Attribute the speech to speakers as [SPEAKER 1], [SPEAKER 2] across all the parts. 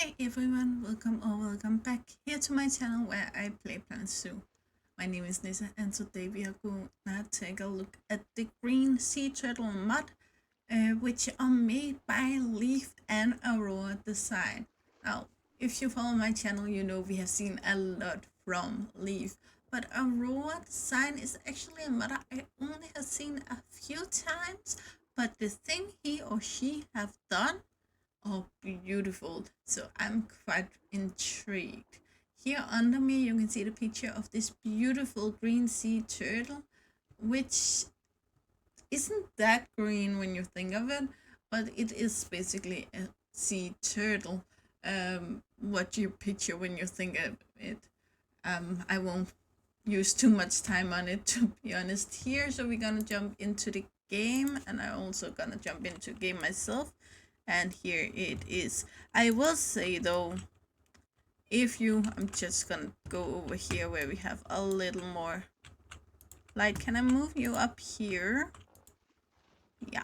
[SPEAKER 1] Hi everyone, welcome back here to my channel where I play Plants Zoo. My name is Nissa and today we are going to take a look at the green sea turtle mod which are made by Leaf and Aurora Design. Now, if you follow my channel, you know we have seen a lot from Leaf, but Aurora Design is actually a mod I only have seen a few times, but the thing he or she have done, oh, beautiful. So I'm quite intrigued. Here under me, you can see the picture of this beautiful green sea turtle, which isn't that green when you think of it, but it is basically a sea turtle. What you picture when you think of it. I won't use too much time on it, to be honest here. So we're gonna jump into the game, and I'm also gonna jump into game myself. And here it is. I will say though, I'm just gonna go over here where we have a little more light. Can I move you up here? Yeah.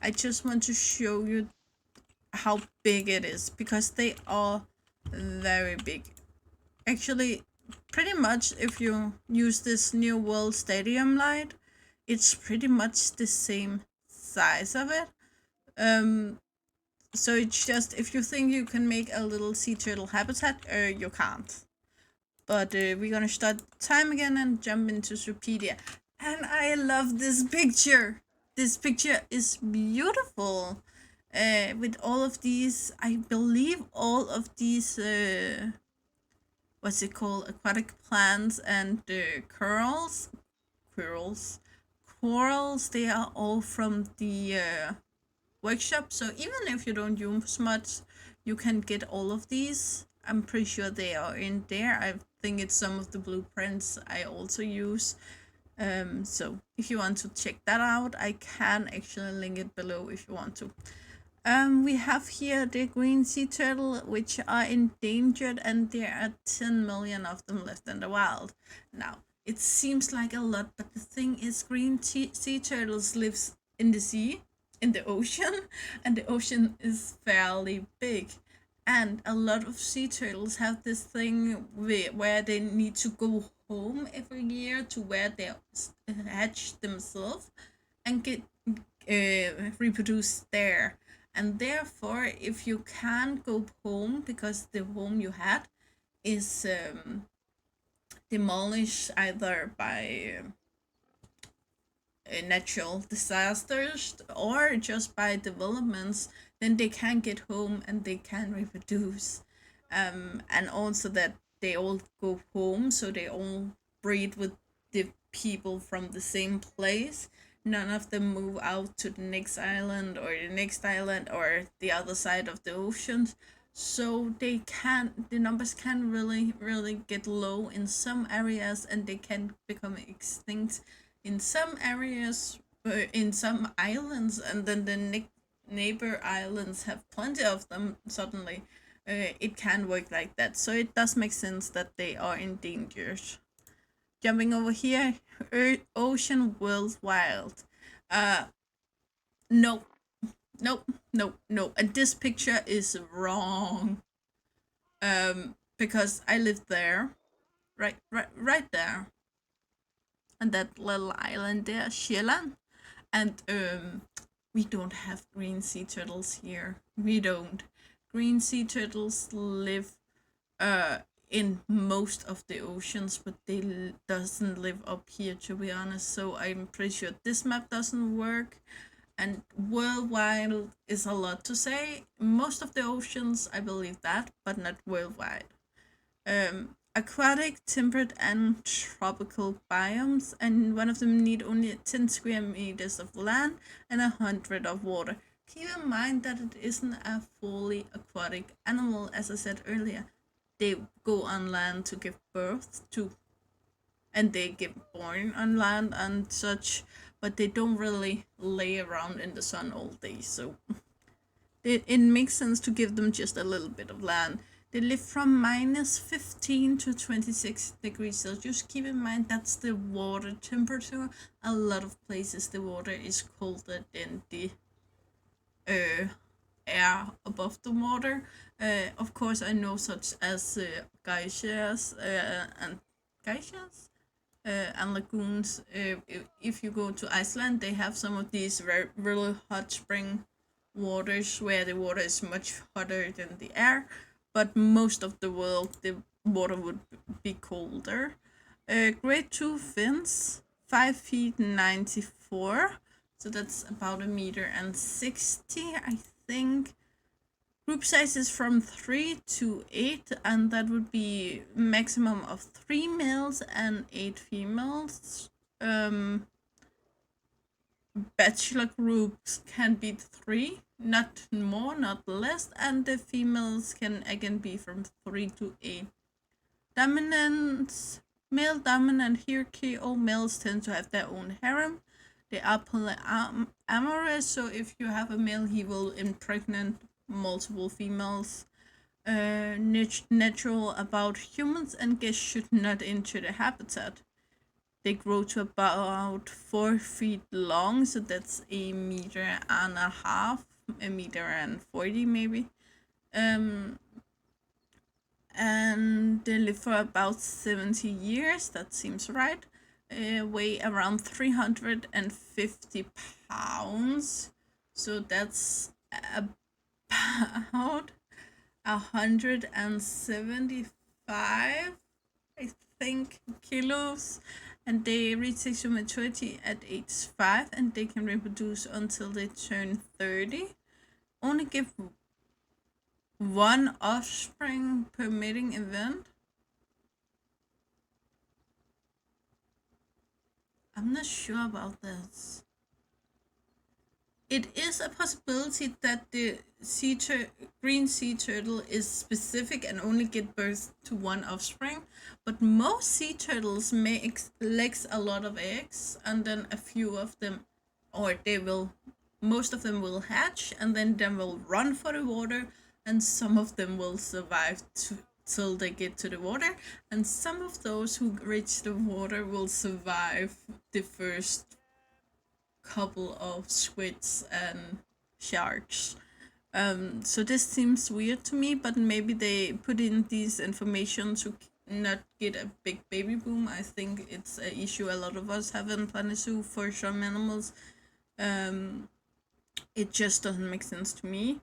[SPEAKER 1] I just want to show you how big it is because they are very big. Actually, pretty much if you use this New World Stadium light, it's pretty much the same size of it. So it's just, if you think you can make a little sea turtle habitat, you can't. But we're gonna start time again and jump into Supedia. And I love this picture. This picture is beautiful. With all of these, I believe all of these, what's it called, aquatic plants and corals, they are all from the workshop. So even if you don't use much, you can get all of these. I'm pretty sure they are in there. I think it's some of the blueprints I also use. So if you want to check that out, I can actually link it below if you want to. We have here the green sea turtle, which are endangered, and there are 10 million of them left in the wild. Now, it seems like a lot, but the thing is, green sea turtles lives in the sea, in the ocean, and the ocean is fairly big. And a lot of sea turtles have this thing where they need to go home every year to where they hatch themselves and get reproduced there. And therefore, if you can't go home because the home you had is demolished either by natural disasters or just by developments, then they can get home and they can reproduce. And also that they all go home, so they all breed with the people from the same place. None of them move out to the next island or the next island or the other side of the ocean. So the numbers can really get low in some areas, and they can become extinct in some areas, in some islands, and then the neighbor islands have plenty of them suddenly. It can work like that, so it does make sense that they are endangered. Jumping over here, ocean world wild. Uh, no, no, no. And this picture is wrong. Because I lived there, right there, and that little island there, Shelan, and we don't have green sea turtles here. We don't. Green sea turtles live in most of the oceans, but they doesn't live up here, to be honest. So I'm pretty sure this map doesn't work. And worldwide is a lot to say. Most of the oceans, I believe that, but not worldwide. Aquatic, temperate, and tropical biomes, and one of them need only 10 square meters of land and 100 of water. Keep in mind that it isn't a fully aquatic animal, as I said earlier. They go on land to give birth to, and they get born on land and such, but they don't really lay around in the sun all day. So it makes sense to give them just a little bit of land. They live from minus 15 to 26 degrees Celsius. Keep in mind that's the water temperature. A lot of places the water is colder than the air above the water. Of course, I know such as geysers and geysers and lagoons. If you go to Iceland, they have some of these really hot spring waters where the water is much hotter than the air, but most of the world the water would be colder. Grade 2 fins, 5 feet 94, so that's about a meter and 60, I think. Group size is from 3 to 8, and that would be maximum of 3 males and 8 females. Bachelor groups can be 3, not more, not less, and the females can again be from 3 to 8. Dominance, male dominant hierarchy, all males tend to have their own harem. They are polyamorous, so if you have a male, he will impregnate multiple females. Natural about humans and guests should not enter the habitat. They grow to about 4 feet long, so that's a meter and a half, a meter and 40 maybe. And they live for about 70 years, that seems right. Weigh around 350 pounds, so that's about 175, I think, kilos. And they reach sexual maturity at age 5, and they can reproduce until they turn 30. Only give one offspring per mating event. I'm not sure about this. It is a possibility that the green sea turtle is specific and only get birth to one offspring, but most sea turtles may lay a lot of eggs, and then a few of them, or most of them will hatch, and then will run for the water, and some of them will survive till they get to the water, and some of those who reach the water will survive the first couple of squids and sharks. So this seems weird to me, but maybe they put in these information to not get a big baby boom. I think it's an issue a lot of us have in Planet Zoo for some animals. It just doesn't make sense to me.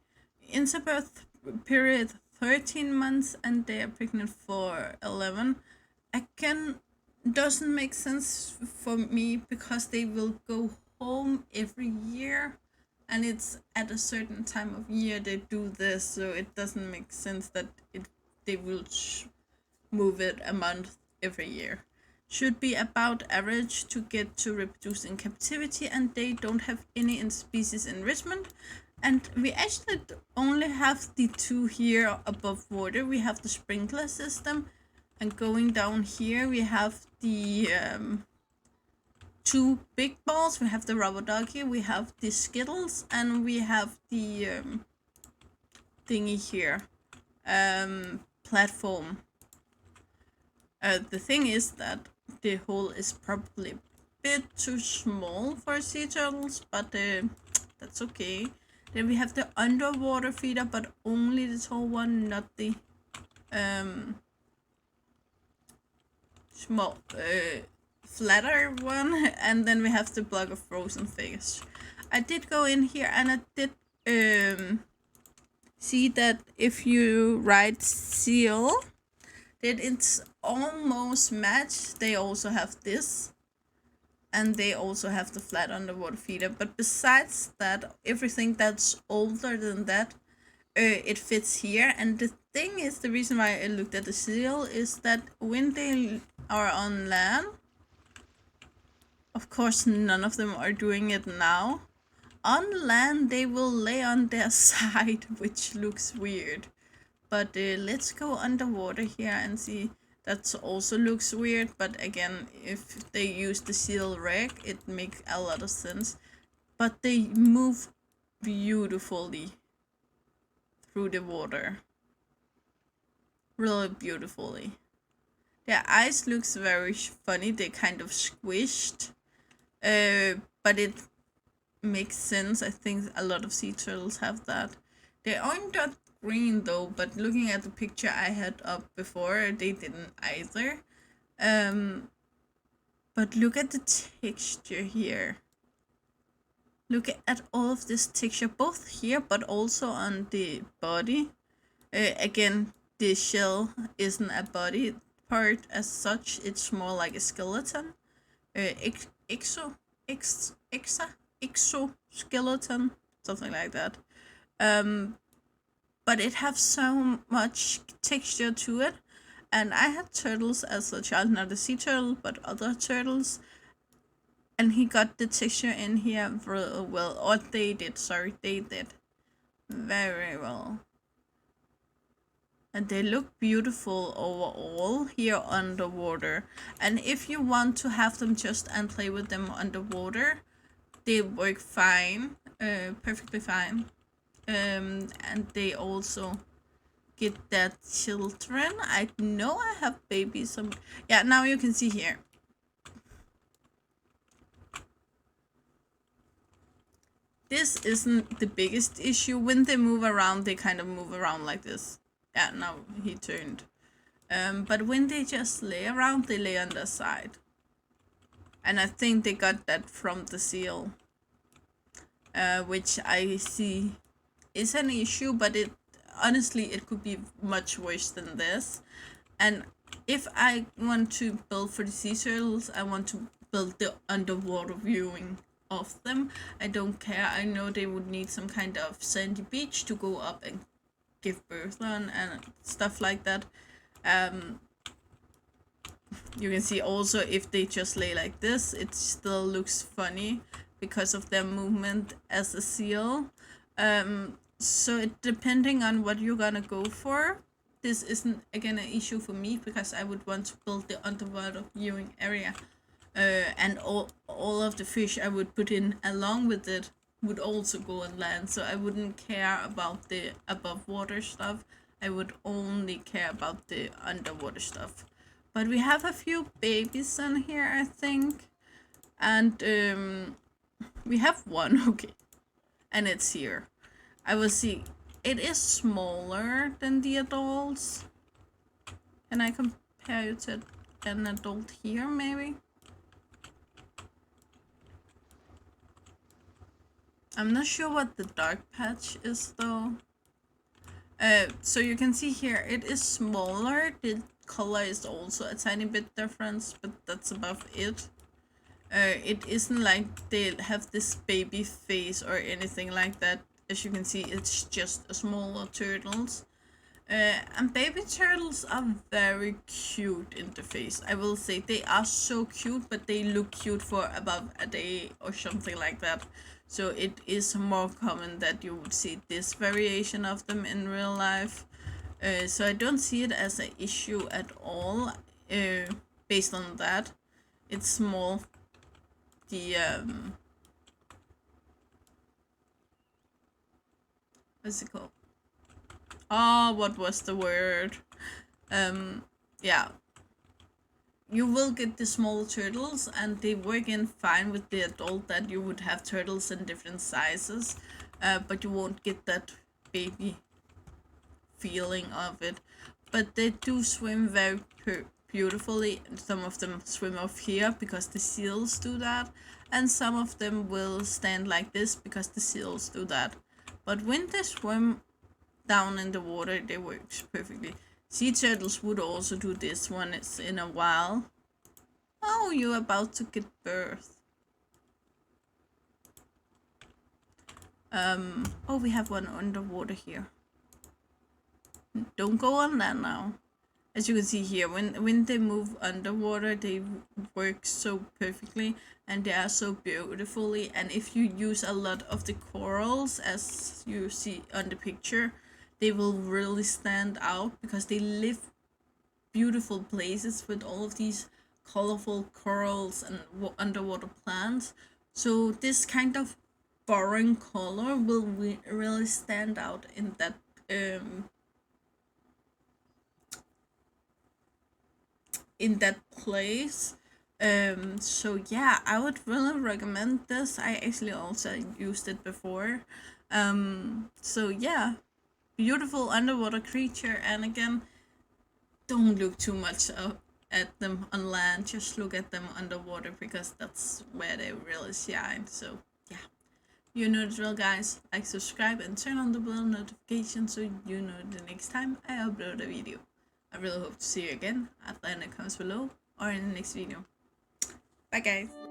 [SPEAKER 1] Interbirth period 13 months, and they are pregnant for 11. Again, doesn't make sense for me because they will go home every year, and it's at a certain time of year they do this, so it doesn't make sense that they will move it a month every year. Should be about average to get to reproduce in captivity, and they don't have any species enrichment. And we actually only have the 2 here above water. We have the sprinkler system, and going down here we have the 2 big balls. We have the rubber ducky, we have the Skittles, and we have the thingy here, platform. The thing is that the hole is probably a bit too small for sea turtles, but that's okay. Then we have the underwater feeder, but only the tall one, not the small flatter one. And then we have the block of frozen fish. I did go in here and I did see that if you write seal, that it's almost matched. They also have this, and they also have the flat underwater feeder, but besides that, everything that's older than that, it fits here. And the thing is, the reason why I looked at the seal is that when they are on land, of course none of them are doing it now, on land they will lay on their side, which looks weird. But let's go underwater here and see. That also looks weird, but again, if they use the seal rig, it makes a lot of sense. But they move beautifully through the water. Really beautifully. Their eyes looks very funny. They kind of squished. But it makes sense. I think a lot of sea turtles have that. They aren't that green though, but looking at the picture I had up before, they didn't either. Um, but look at the texture here. Look at all of this texture, both here but also on the body. Again, the shell isn't a body part as such, it's more like a skeleton. Exo, exoskeleton, something like that. But it has so much texture to it. And I had turtles as a child, not a sea turtle, but other turtles. And he got the texture in here really well. Or they did, sorry, they did very well. And they look beautiful overall here underwater. And if you want to have them just and play with them underwater, they work fine, perfectly fine. And they also get that children. I know I have babies. Yeah, now you can see here. This isn't the biggest issue. When they move around, they kind of move around like this. Yeah, now he turned. But when they just lay around, they lay on the side. And I think they got that from the seal. Which I see is an issue, but honestly it could be much worse than this. And if I want to build for the sea turtles, I want to build the underwater viewing of them. I don't care. I know they would need some kind of sandy beach to go up and give birth on and stuff like that. You can see also if they just lay like this, it still looks funny because of their movement as a seal. So depending on what you're gonna go for, this isn't again an issue for me because I would want to build the underwater viewing area. And all of the fish I would put in along with it would also go on land, so I wouldn't care about the above water stuff. I would only care about the underwater stuff. But we have a few babies on here, I think. And we have one, okay. And it's here. I will see. It is smaller than the adults. Can I compare it to an adult here, maybe? I'm not sure what the dark patch is, though. So you can see here, it is smaller. The color is also a tiny bit different, but that's about it. It isn't like they have this baby face or anything like that. As you can see, it's just a smaller turtles. And baby turtles are very cute in the face. I will say they are so cute, but they look cute for about a day or something like that. So it is more common that you would see this variation of them in real life. So I don't see it as an issue at all. Based on that, it's more the what's it called? Oh, what was the word? Yeah. You will get the small turtles and they work in fine with the adult that you would have turtles in different sizes, but you won't get that baby feeling of it. But they do swim very beautifully. Some of them swim off here because the seals do that, and some of them will stand like this because the seals do that. But when they swim down in the water, they work perfectly. Sea turtles would also do this once in a while. Oh, you're about to give birth. Oh, we have one underwater here. Don't go on that now. As you can see here, when they move underwater, they work so perfectly and they are so beautifully. And if you use a lot of the corals, as you see on the picture, they will really stand out because they live beautiful places with all of these colorful corals and underwater plants. So this kind of boring color will really stand out in that place. So yeah, I would really recommend this. I actually also used it before. So yeah, beautiful underwater creature. And again, don't look too much at them on land, just look at them underwater because that's where they really shine. So yeah, you know the drill, guys. Like, subscribe, and turn on the bell notification so you know the next time I upload a video. I really hope to see you again either in the comments below or in the next video. Bye, guys.